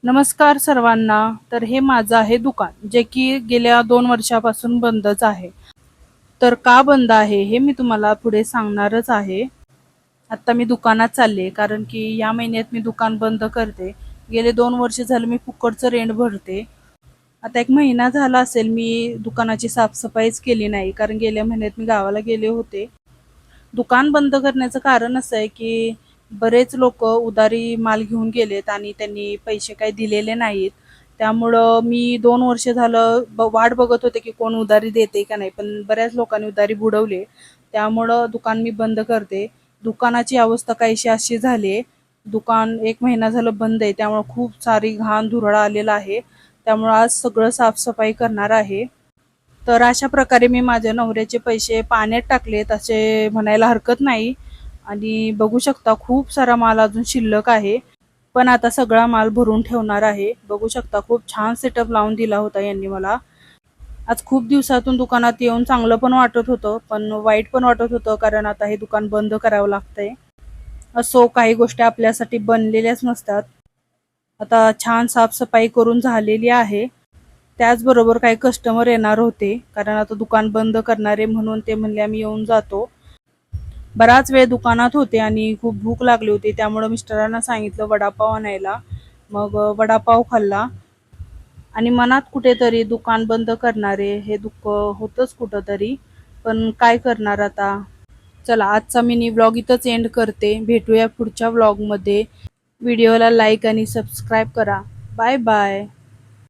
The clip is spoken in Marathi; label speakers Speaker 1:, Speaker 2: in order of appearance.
Speaker 1: नमस्कार सर्वांना. तर हे माझं आहे दुकान, जे की गेल्या 2 वर्षापासून बंदच आहे. तर का बंद आहे हे मी तुम्हाला पुढे सांगणारच आहे. आता मी दुकानात चालले, कारण की या महिन्यात मी दुकान बंद करते. गेले 2 वर्ष झाले मी फुकटचं रेंट भरते. आता 1 महिना झाला असेल मी दुकानाची साफसफाईच केली नाही, कारण गेल्या महिन्यात मी गावाला गेले होते. दुकान बंद करण्याचं कारण असं आहे की बरेच लोक उधारी माल घेऊन गेलेत आणि त्यांनी पैसे काही दिलेले नाहीत. त्यामुळं मी 2 वर्ष झालं वाट बघत होते की कोण उधारी देते का नाही, पण बऱ्याच लोकांनी उधारी बुडवले. त्यामुळं दुकान मी बंद करते. दुकानाची अवस्था काहीशी अशी झाली आहे. दुकान 1 महिना झालं बंद आहे, त्यामुळं खूप सारी घाण धुरळा आलेला आहे. त्यामुळं आज सगळं साफसफाई करणार आहे. तर अशा प्रकारे मी माझ्या नवऱ्याचे पैसे पाण्यात टाकलेत असे म्हणायला हरकत नाही. आणि बघू शकता खूप सारा माल अजून शिल्लक आहे. पण आता सगळा माल भरून ठेवणार आहे. बघू शकता खूप छान सेटअप लावून दिला होता यांनी मला. आज खूप दिवसातून दुकानात येऊन चांगलं पण वाटत होतं, पण वाईट पण वाटत होतं, कारण आता हे दुकान बंद करावं लागतंय. असो, काही गोष्टी आपल्यासाठी बनलेल्याच नसतात. आता छान साफसफाई करून झालेली आहे. त्याचबरोबर काही कस्टमर येणार होते, कारण आता दुकान बंद करणारे म्हणून ते म्हणले आम्ही येऊन जातो. बराच वेळ दुकानात होते आणि खूप भूक लागली होती, त्यामुळे मिस्टरांना सांगितलं वडापाव आणायला. मग वडापाव खाल्ला. आणि मनात कुठेतरी दुकान बंद करणारे हे दुःख होतंच कुठंतरी. पण काय करणार आता. चला, आजचा मिनी व्लॉग इथंच एंड करते. भेटूया पुढच्या व्लॉगमध्ये. व्हिडिओला लाईक आणि सबस्क्राईब करा. Bye bye.